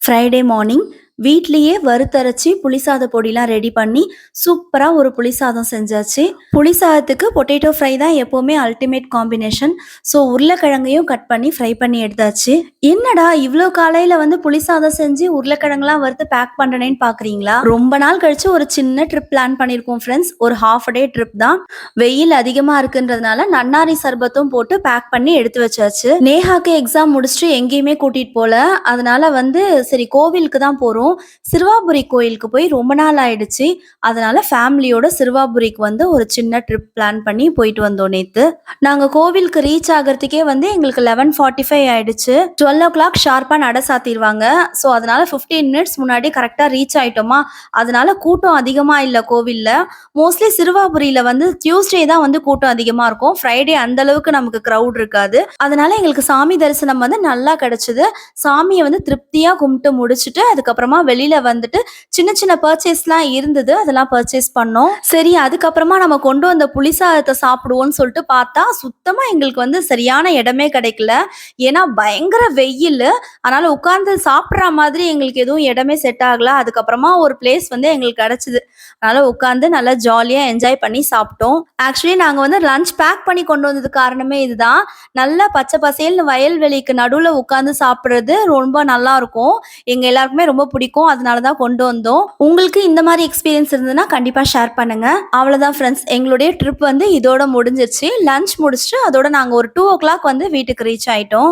Friday morning வீட்லயே வறுத்தரைச்சி புளிசாத பொடிலாம் ready பண்ணி சூப்பரா ஒரு புளிசாதம் செஞ்சாச்சு. புளிசாதத்துக்கு பொட்டேட்டோ ஃப்ரை தான் எப்பவுமே அல்டிமேட் காம்பினேஷன். ஸோ உருளைக்கிழங்கையும் கட் பண்ணி ஃப்ரை பண்ணி எடுத்தாச்சு. என்னடா இவ்ளோ காலையில வந்து புளிசாதம் செஞ்சு உருளைக்கிழங்குலாம் வறுத்து பேக் பண்றேன்னு பாக்குறீங்களா? ரொம்ப நாள் கழிச்சு ஒரு சின்ன ட்ரிப் பிளான் பண்ணியிருக்கோம் ஃப்ரெண்ட்ஸ். ஒரு ஹாஃப் டே ட்ரிப் தான். வெயில் அதிகமா இருக்குன்றதுனால நன்னாரி சர்பத்தும் போட்டு பேக் பண்ணி எடுத்து வச்சாச்சு. நேஹாக்கு எக்ஸாம் முடிச்சுட்டு எங்கேயுமே கூட்டிட்டு போல. அதனால வந்து சரி கோவிலுக்கு தான் போறோம். சிறுவாபுரி கோயிலுக்கு போய் ரொம்ப நாள் ஆயிடுச்சு. அதனால ஃபேமிலியோட சிறுவாபுரிக்கு வந்து ஒரு சின்ன ட்ரிப் பிளான் பண்ணி போயிட்டு வந்தோம் நேத்து. நாங்க கோவிலுக்கு ரீச் ஆகிறதுக்கே வந்து எங்களுக்கு 11:45 ஆயிடுச்சு. 12 ஷார்ப்பா நட சாத்திடுவாங்க. ஸோ அதனால 15 மினிட்ஸ் முன்னாடி கரெக்டாக ரீச் ஆயிட்டோமா. அதனால கூட்டம் அதிகமா இல்லை கோவில்ல. மோஸ்ட்லி சிறுவாபுரியில வந்து டியூஸ்டே தான் வந்து கூட்டம் அதிகமா இருக்கும். ஃப்ரைடே அந்த அளவுக்கு நமக்கு க்ரௌட் இருக்காது. அதனால எங்களுக்கு சாமி தரிசனம் வந்து நல்லா கிடைச்சது. சாமியை வந்து திருப்தியா கும்பிட்டு முடிச்சுட்டு அதுக்கப்புறமா வெளியில வந்துட்டு சின்ன சின்ன பர்ச்சேஸ்லாம் இருந்தது. அதெல்லாம் பர்ச்சேஸ் பண்ணோம். சரி அதுக்கப்புறமா நம்ம கொண்டு வந்த புளிசாதத்தை சாப்பிடுவோம்னு சொல்லிட்டு பார்த்தா சுத்தமா எங்களுக்கு வந்து சரியான இடமே கிடைக்கல. ஏன்னா பயங்கர வெயில். அதனால உட்கார்ந்து சாப்பிட்ற மாதிரி எங்களுக்கு எதுவும் இடமே செட் ஆகல. அதுக்கப்புறமா ஒரு பிளேஸ் வந்து எங்களுக்கு கிடைச்சது. அதனால உட்காந்து நல்லா ஜாலியா என்ஜாய் பண்ணி சாப்பிட்டோம். ஆக்சுவலி நாங்க வந்து லஞ்ச் பேக் பண்ணி கொண்டு வந்தது காரணமே இதுதான். நல்லா பச்சை பசேல்னு வயல்வெளிக்கு நடுவுல உட்காந்து சாப்பிடுறது ரொம்ப நல்லா இருக்கும். எங்க எல்லாருக்குமே ரொம்ப பிடிக்கும். அதனால தான் கொண்டு வந்தோம். உங்களுக்கு இந்த மாதிரி எக்ஸ்பீரியன்ஸ் இருந்ததுன்னா கண்டிப்பா ஷேர் பண்ணுங்க. அவ்வளவுதான் ஃப்ரெண்ட்ஸ், எங்களுடைய ட்ரிப் வந்து இதோட முடிஞ்சிருச்சு. லஞ்ச் முடிச்சுட்டு அதோட நாங்க ஒரு 2 o'clock வந்து வீட்டுக்கு ரீச் ஆயிட்டோம்.